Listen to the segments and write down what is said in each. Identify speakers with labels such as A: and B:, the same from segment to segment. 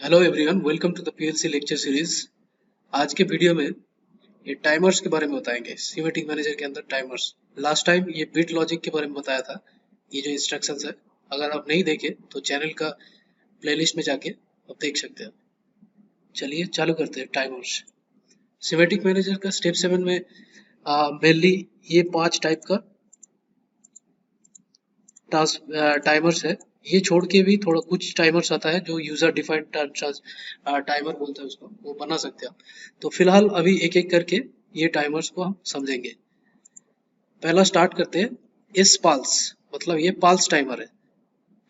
A: Hello everyone, welcome to the PLC lecture series. आज के video में ये टाइमर्स के बारे में बताएंगे। सीमेटिक मैनेजर के अंदर टाइमर्स, लास्ट टाइम ये बिट लॉजिक के बारे में बताया था। ये जो इंस्ट्रक्शंस है, अगर आप नहीं देखे तो चैनल का प्लेलिस्ट में जाके आप देख सकते हैं। चलिए चालू करते हैं। टाइमर्स सीमेटिक मैनेजर का स्टेप 7 में मेनली ये 5 टाइप का टाइमर्स है। ये छोड़ के भी थोड़ा कुछ टाइमर्स आता है जो यूजर डिफाइंड टाइमर बोलते हैं उसको, वो बना सकते हैं आप। तो फिलहाल अभी एक एक करके ये टाइमर्स को हम समझेंगे। पहला स्टार्ट करते हैं। इस पाल्स, मतलब ये पाल्स टाइमर है।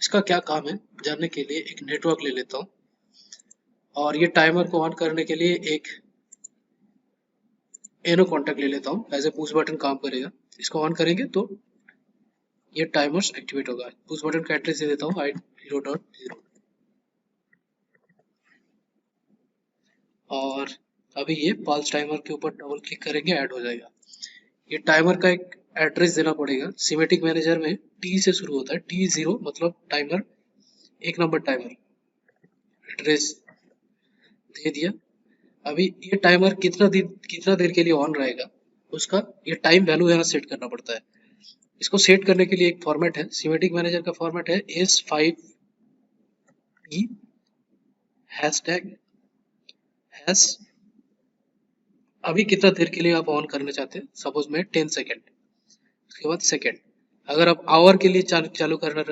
A: इसका क्या काम है जानने के लिए एक नेटवर्क ले लेता हूँ, और ये टाइमर को ऑन करने के लिए एक एनो कॉन्टेक्ट ले लेता हूँ। एज ए पुश बटन काम करेगा। इसको ऑन करेंगे तो ये टाइमर्स एक्टिवेट होगा। पुश बटन का एड्रेस दे देता हूँ i0.0, और अभी ये पल्स टाइमर के ऊपर डबल क्लिक करेंगे, ऐड हो जाएगा। ये टाइमर का एक एड्रेस देना पड़ेगा। सीमेटिक मैनेजर में टी से शुरू होता है, T0 मतलब टाइमर, एक नंबर टाइमर। एड्रेस दे दिया। अभी ये टाइमर कितना देर के लिए ऑन रहेगा, उसका ये टाइम वैल्यू यहाँ सेट करना पड़ता है। इसको सेट करने के लिए एक फॉर्मेट है। सीमेटिक मैनेजर का फॉर्मेट है S5T हैशटैग हैश। अभी कितना देर के लिए आप ऑन करना चाहते हैं, सपोज में 10 सेकेंड, उसके बाद सेकेंड। अगर आप आवर के लिए चालू रखना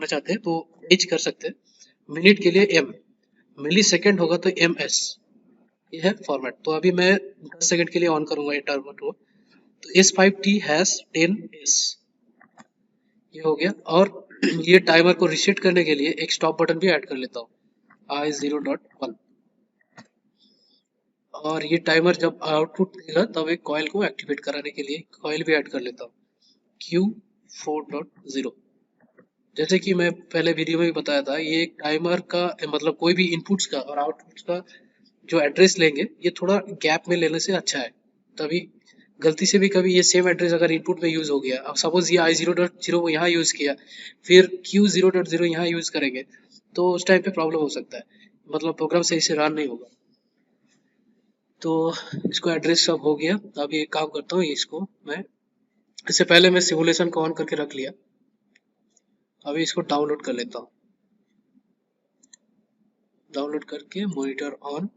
A: चाहते हैं तो एच कर सकते हैं। मिनट के लिए एम, मिली सेकेंड होगा तो एम एस। ये है फॉर्मेट। तो अभी मैं 10 सेकेंड के लिए ऑन करूंगा ये टाइमर को। तो S5T हैश 10S, ये हो गया। और ये टाइमर को रिसेट करने के लिए एक स्टॉप बटन भी ऐड कर लेता हूँ, I0.1। और ये टाइमर जब आउटपुट देगा तब एक कॉइल को एक्टिवेट कराने के लिए कॉइल भी ऐड कर लेता हूँ, Q4.0। जैसे कि मैं पहले वीडियो में भी बताया था, ये एक टाइमर का मतलब कोई भी इनपुट्स का और आउटपुट्स का जो एड्रेस लेंगे, ये थोड़ा गैप में लेने से अच्छा है। तभी गलती से भी कभी ये सेम एड्रेस अगर इनपुट में यूज हो गया, अब सपोज ये I0.0 यहाँ यूज किया, फिर Q0.0 यहाँ यूज करेंगे, तो उस टाइम पे प्रॉब्लम हो सकता है, मतलब प्रोग्राम सही से रन नहीं होगा। तो इसको एड्रेस सब हो गया। अब ये काम करता हूँ, इसको मैं, इससे पहले मैं सिमुलेशन को ऑन करके रख लिया। अभी इसको डाउनलोड कर लेता हूँ। डाउनलोड करके मॉनिटर ऑन।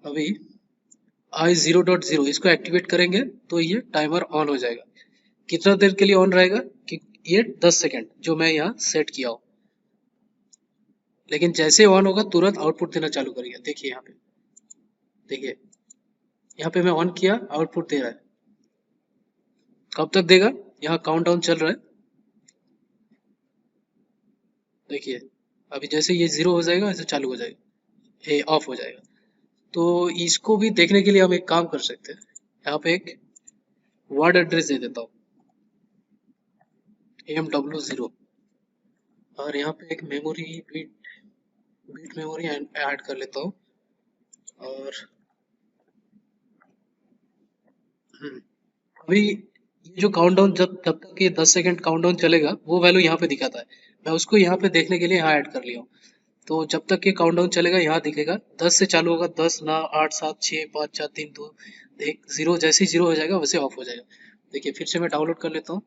A: अभी I0.0 इसको एक्टिवेट करेंगे तो ये टाइमर ऑन हो जाएगा। कितना देर के लिए ऑन रहेगा कि ये 10 सेकेंड जो मैं यहाँ सेट किया हूँ। लेकिन जैसे ऑन होगा तुरंत आउटपुट देना चालू करेगा। देखिए यहाँ पे, देखिए यहाँ पे मैं ऑन किया, आउटपुट दे रहा है। कब तक देगा, यहाँ काउंटडाउन चल रहा है। देखिए अभी जैसे ये 0 हो जाएगा ऐसे चालू हो जाएगा, ये ऑफ हो जाएगा। तो इसको भी देखने के लिए हम एक काम कर सकते हैं। यहाँ पे एक वर्ड एड्रेस दे देता हूँ, AMW0। और यहाँ पे एक मेमोरी बीट मेमोरी ऐड कर लेता हूँ। और अभी ये जो काउंटडाउन, जब तक ये 10 सेकंड काउंटडाउन चलेगा वो वैल्यू यहाँ पे दिखाता है। मैं उसको यहाँ पे देखने के लिए यहाँ ऐड कर लिया हूँ। तो जब तक ये काउंटडाउन चलेगा यहाँ दिखेगा, 10 से चालू होगा, 10 9 8 7 6 5 4 3 2 1 0। जैसे ही 0 हो जाएगा वैसे ऑफ हो जाएगा। देखिए फिर से मैं डाउनलोड कर लेता हूँ।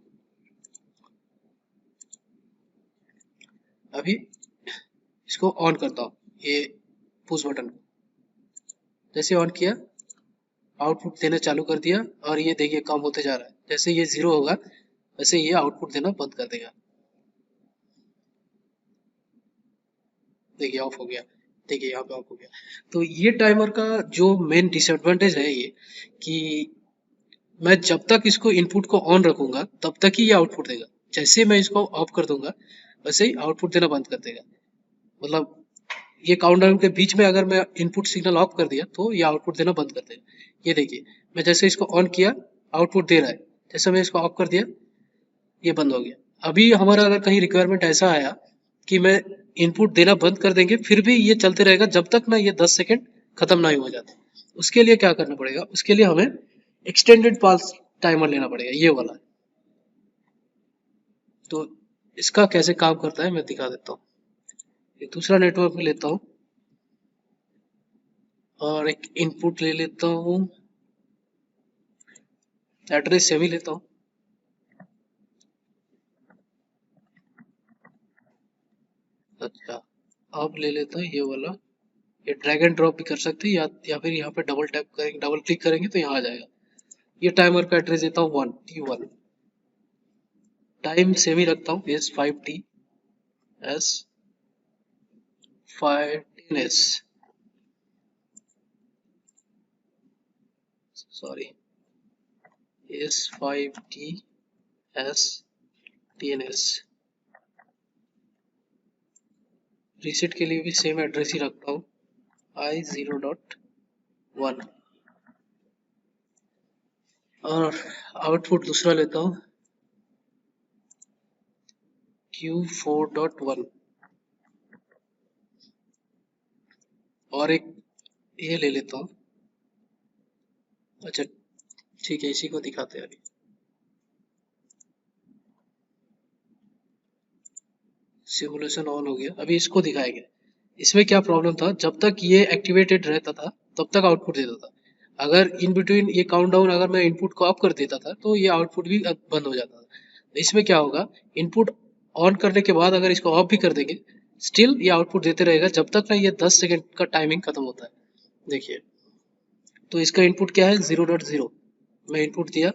A: अभी इसको ऑन करता हूँ, ये पुश बटन को जैसे ऑन किया, आउटपुट देना चालू कर दिया। और ये देखिए कम होते जा रहा है। जैसे ये 0 होगा वैसे ये आउटपुट देना बंद कर देगा। देखिए ऑफ हो गया। देखिए यहाँ पे ऑफ हो गया। तो ये टाइमर का जो मेन डिसएडवांटेज है ये, कि मैं जब तक इसको इनपुट को ऑन रखूंगा तब तक ही ये आउटपुट देगा। जैसे मैं इसको ऑफ कर दूंगा वैसे ही आउटपुट देना बंद कर देगा। मतलब ये काउंटडाउन के बीच में अगर मैं इनपुट सिग्नल ऑफ कर दिया तो ये आउटपुट देना बंद कर देगा। ये देखिए मैं जैसे इसको ऑन किया आउटपुट दे रहा है, जैसे मैं इसको ऑफ कर दिया ये बंद हो गया। अभी हमारा अगर कहीं रिक्वायरमेंट ऐसा आया कि मैं इनपुट देना बंद कर देंगे फिर भी ये चलते रहेगा जब तक ना ये 10 सेकेंड खत्म ना ही हो जाते, उसके लिए क्या करना पड़ेगा, उसके लिए हमें एक्सटेंडेड पल्स टाइमर लेना पड़ेगा, ये वाला। तो इसका कैसे काम करता है मैं दिखा देता हूँ। एक दूसरा नेटवर्क में लेता हूँ और एक इनपुट ले लेता हूँ, एड्रेस सेम ही लेता हूँ। अच्छा, अब ले लेता हूँ ये वाला। ये ड्रैग एंड ड्रॉप भी कर सकते हैं या फिर यहाँ पे डबल टैप करेंगे, डबल क्लिक करेंगे तो यहाँ आ जाएगा। ये टाइमर का एड्रेस देता हूँ 1 T1। टाइम सेम ही रखता हूँ, एस 5 सॉरी S5TS10S। रीसेट के लिए भी सेम एड्रेस ही रखता हूँ, I0.1। और आउटपुट दूसरा लेता हूँ, Q4.1। और एक ये ले लेता हूँ। अच्छा ठीक है, इसी को दिखाते हैं अभी। सिमुलेशन ऑन हो गया, अभी इसको दिखाएंगे। इसमें क्या प्रॉब्लम था, जब तक ये एक्टिवेटेड रहता था तब तक आउटपुट देता था। अगर इन बिटवीन ये काउंटडाउन अगर मैं इनपुट को ऑफ कर देता था तो ये आउटपुट भी बंद हो जाता था। तो इसमें क्या होगा, इनपुट ऑन करने के बाद अगर इसको ऑफ भी कर देंगे, स्टिल ये आउटपुट देते रहेगा जब तक ना ये 10 सेकेंड का टाइमिंग खत्म होता है। देखिए, तो इसका इनपुट क्या है, 0.0। मैं इनपुट दिया,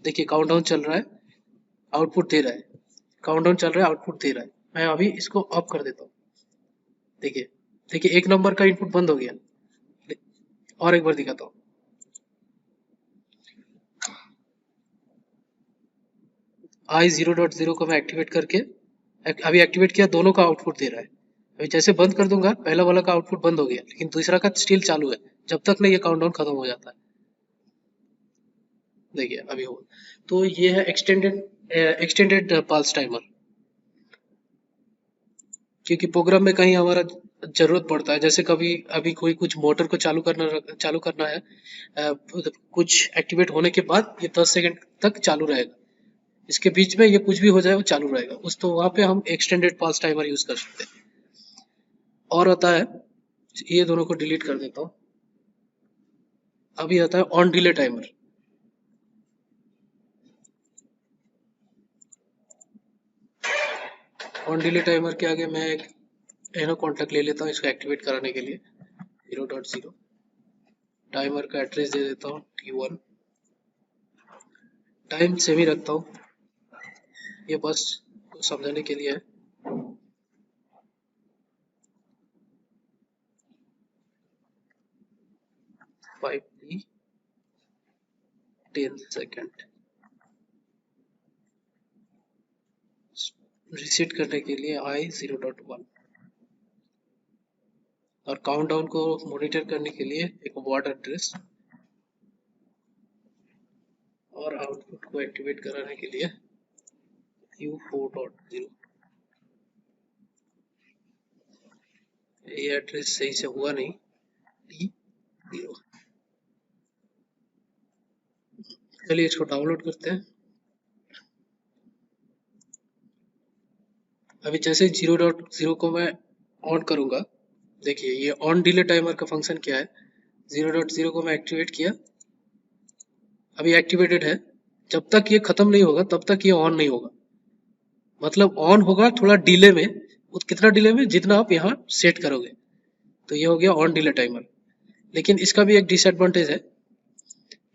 A: देखिए काउंटडाउन चल रहा है, आउटपुट दे रहा है। काउंटडाउन चल रहा है, आउटपुट दे रहा है। मैं अभी इसको ऑफ कर देता हूँ। देखिए, देखिए एक नंबर का इनपुट बंद हो गया। और एक बार दिखाता हूँ। I0.0 को मैं एक्टिवेट करके अभी एक्टिवेट किया, दोनों का आउटपुट दे रहा है। अभी जैसे बंद कर दूंगा, पहला वाला का आउटपुट बंद हो गया, लेकिन दूसरा का स्टिल चालू है जब तक ना ये काउंटडाउन खत्म हो जाता है। देखिए अभी हो, तो ये है एक्सटेंडेड पल्स टाइमर। क्योंकि प्रोग्राम में कहीं हमारा जरूरत पड़ता है, जैसे कभी अभी कोई कुछ मोटर को चालू करना है, कुछ एक्टिवेट होने के बाद ये 10 सेकेंड तक चालू रहेगा। इसके बीच में ये कुछ भी हो जाए वो चालू रहेगा उस, तो वहां पे हम एक्सटेंडेड पास टाइमर यूज कर सकते हैं। और आता है, ये दोनों को डिलीट कर देता हूँ। अभी आता है on delay timer. On delay timer के आगे मैं एक एनो कॉन्टैक्ट ले लेता हूँ इसको एक्टिवेट कराने के लिए, 0.0। टाइमर का एड्रेस दे देता हूँ T1। टाइम सेम ही रखता हूँ, ये बस समझाने के लिए है। 5T10 second. रिसेट करने के लिए I0.1। और काउंटडाउन को मॉनिटर करने के लिए एक वर्ड एड्रेस। और आउटपुट को एक्टिवेट कराने के लिए Q4.0। ये एड्रेस सही से हुआ नहीं, T0। चलिए इसको डाउनलोड करते हैं। अभी जैसे 0.0 को मैं ऑन करूंगा, देखिए ये ऑन डिले टाइमर का फंक्शन क्या है। 0.0 को मैं एक्टिवेट किया, अभी एक्टिवेटेड है। जब तक ये खत्म नहीं होगा तब तक ये ऑन नहीं होगा। मतलब ऑन होगा थोड़ा डिले में, कितना डिले में, जितना आप यहाँ सेट करोगे। तो ये हो गया ऑन डिले टाइमर। लेकिन इसका भी एक डिसएडवांटेज है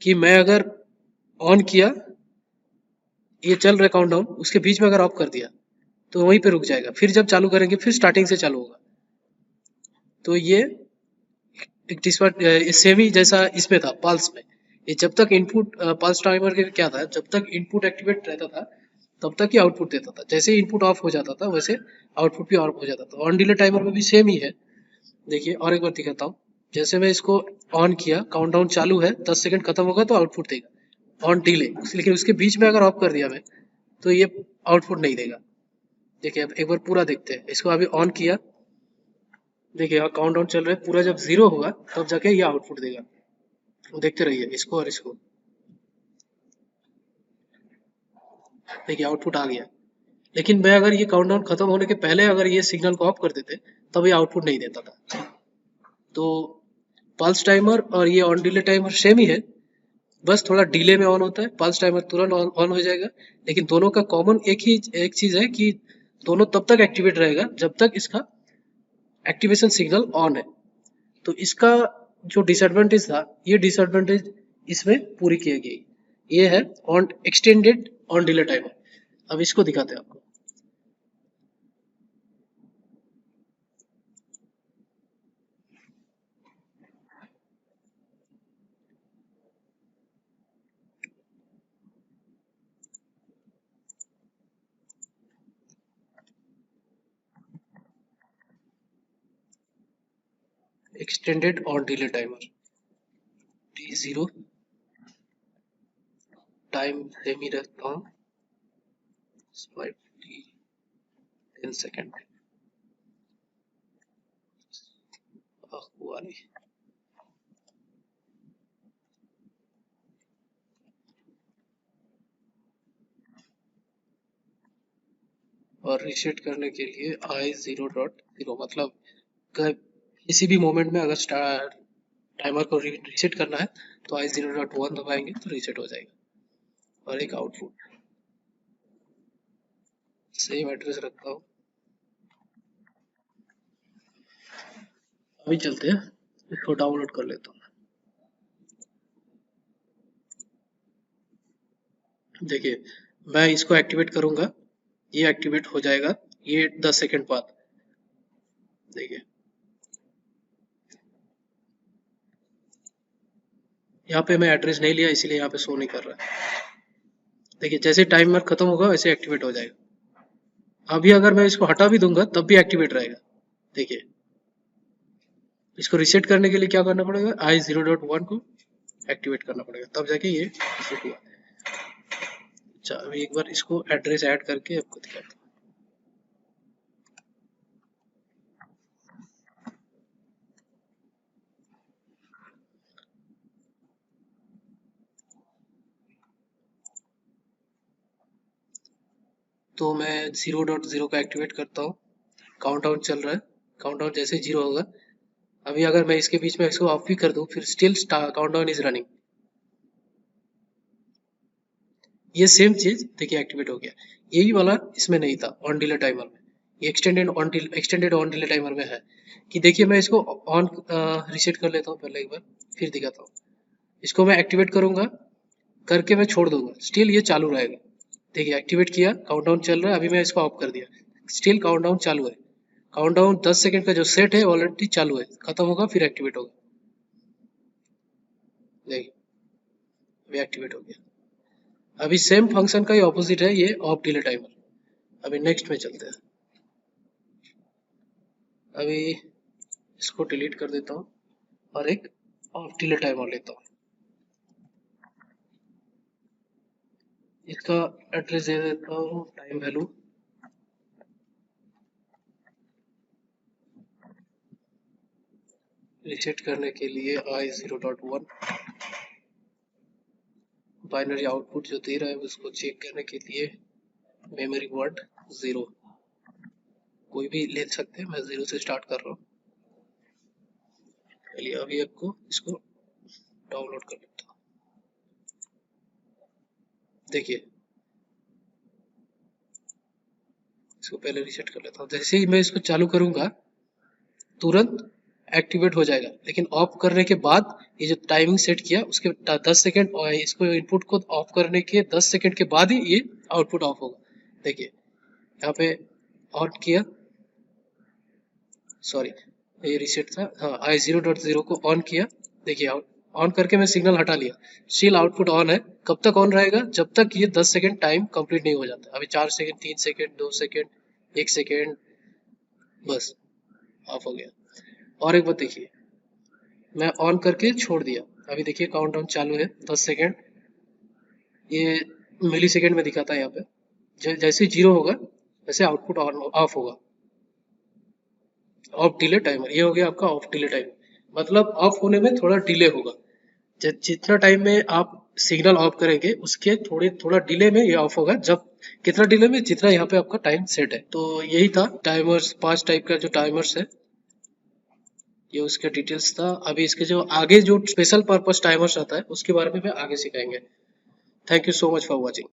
A: कि मैं अगर ऑन किया, ये चल रहा है काउंटडाउन, उसके बीच में अगर ऑफ कर दिया तो वहीं पे रुक जाएगा, फिर जब चालू करेंगे फिर स्टार्टिंग से चालू होगा। तो ये एक सेम ही जैसा इसमें था पल्स में। ये जब तक इनपुट पल्स टाइमर के क्या था, जब तक इनपुट एक्टिवेट रहता था तब तक ही आउटपुट देता था। जैसे ही इनपुट ऑफ हो जाता था वैसे आउटपुट भी ऑफ हो जाता था। ऑन डिले टाइमर में भी सेम ही है। देखिए और एक बार दिखाता हूँ। जैसे मैं इसको ऑन किया, काउंटडाउन चालू है, 10 सेकंड खत्म होगा तो आउटपुट देगा ऑन डिले। लेकिन उसके बीच में अगर ऑफ कर दिया मैं तो ये आउटपुट नहीं देगा। देखिए अब एक बार पूरा देखते हैं। इसको अभी ऑन किया, देखिए यहाँ काउंटडाउन चल रहा है, पूरा जब 0 होगा तब जाके ये आउटपुट देगा। तो देखते रहिए इसको और इसको। देखिए आउटपुट आ गया। लेकिन मैं अगर ये काउंटडाउन खत्म होने के पहले अगर ये सिग्नल को ऑफ कर देते तब ये आउटपुट नहीं देता था। तो पल्स टाइमर और ये ऑन डिले टाइमर सेम ही है, बस थोड़ा डिले में ऑन होता है। पल्स टाइमर तुरंत ऑन हो जाएगा, लेकिन दोनों का कॉमन एक चीज है कि दोनों तब तक एक्टिवेट रहेगा जब तक इसका एक्टिवेशन सिग्नल ऑन है। तो इसका जो डिसएडवांटेज था, ये डिसएडवांटेज इसमें पूरी की गई। ये है on extended on delay timer. अब इसको दिखाते हैं आपको। Extended on delay timer T0 time same ही रखता हूँ 10 सेकेंड। हुआ नहीं। और रीसेट करने के लिए I0.0 मतलब किसी भी मोमेंट में अगर टाइमर को रीसेट करना है तो I0.1 दबाएंगे तो रीसेट हो जाएगा। और एक आउटपुट सेम एड्रेस रखता हूँ। अभी चलते हैं, इसको डाउनलोड कर लेता हूँ। देखिए, मैं इसको एक्टिवेट करूंगा, ये एक्टिवेट हो जाएगा ये 10 सेकंड बाद। देखिए, यहाँ पे मैं एड्रेस नहीं लिया इसलिए यहाँ पे शो नहीं कर रहा है। देखिए, जैसे टाइमर खत्म होगा वैसे एक्टिवेट हो जाएगा। अभी अगर मैं इसको हटा भी दूंगा तब भी एक्टिवेट रहेगा। देखिए, इसको रीसेट करने के लिए क्या करना पड़ेगा, I0.1 को एक्टिवेट करना पड़ेगा, तब जाके ये रीसेट हुआ। अच्छा, अभी एक बार इसको एड्रेस ऐड करके आपको दिखाता हूँ। तो मैं 0.0 का एक्टिवेट करता हूँ। काउंटडाउन चल रहा है, काउंटडाउन जैसे 0 होगा, अभी अगर मैं इसके बीच में इसको ऑफ भी कर दूं फिर स्टिल काउंटडाउन इज रनिंग। ये सेम चीज देखिए एक्टिवेट हो गया। यही वाला इसमें नहीं था ऑन डिले टाइमर में। ये एक्सटेंडेड ऑन डिले टाइमर में है कि देखिए, मैं इसको ऑन रीसेट कर लेता हूँ पहले एक बार, फिर दिखाता हूँ। इसको मैं एक्टिवेट करूंगा, करके मैं छोड़ दूंगा, स्टिल ये चालू रहेगा। देखिए, एक्टिवेट किया, काउंटडाउन चल रहा है, अभी मैं इसको ऑफ कर दिया, स्टिल काउंटडाउन चालू है। काउंटडाउन 10 सेकंड का जो सेट है ऑलरेडी चालू है, खत्म होगा फिर एक्टिवेट होगा। देखिए, अभी एक्टिवेट हो गया। अभी सेम फंक्शन का ही ऑपोजिट है ये ऑफ डिले टाइमर। अभी नेक्स्ट में चलते हैं। अभी इसको डिलीट कर देता हूँ और एक ऑफ डिले टाइमर लेता हूँ। इसका एड्रेस दे देता हूँ टाइम वैल्यू। रीसेट करने के लिए I0.1 बाइनरी आउटपुट जो दे रहा है उसको चेक करने के लिए मेमोरी वर्ड 0, कोई भी ले सकते हैं, मैं 0 से स्टार्ट कर रहा हूँ। चलिए, अभी आपको इसको डाउनलोड कर लेता हूँ। देखिए, इसको पहले रीसेट कर लेता हूँ। जैसे ही मैं इसको चालू करूंगा तुरंत एक्टिवेट हो जाएगा, लेकिन ऑफ करने के बाद ये जो टाइमिंग सेट किया उसके 10 सेकंड और इसको इनपुट को ऑफ करने के 10 सेकंड के बाद ही ये आउटपुट ऑफ होगा। देखिए, यहाँ पे ऑन किया, सॉरी ये रीसेट था, हाँ I0.0 को ऑन किया। देखिए, ऑन करके मैं सिग्नल हटा लिया, स्टिल आउटपुट ऑन है। कब तक ऑन रहेगा, जब तक ये 10 सेकंड टाइम कंप्लीट नहीं हो जाता। अभी 4 सेकंड, 3 सेकंड, 2 सेकंड, 1 सेकंड, बस ऑफ हो गया। और एक बात देखिए, मैं ऑन करके छोड़ दिया, अभी देखिए काउंटडाउन चालू है 10 सेकंड, ये मिली सेकंड में दिखाता है यहाँ पे। जैसे 0 होगा वैसे आउटपुट ऑन ऑफ होगा। ऑफ डिले टाइमर, ये हो गया आपका ऑफ डिले टाइमर, मतलब ऑफ होने में थोड़ा डिले होगा। जितना टाइम में आप सिग्नल ऑफ करेंगे उसके थोड़ा डिले में ये ऑफ होगा। जब कितना डिले में, जितना यहाँ पे आपका टाइम सेट है। तो यही था टाइमर्स, 5 टाइप का जो टाइमर्स है, ये उसके डिटेल्स था। अभी इसके जो आगे जो स्पेशल पर्पस टाइमर्स आता है उसके बारे में आगे सिखाएंगे। Thank you so much for watching.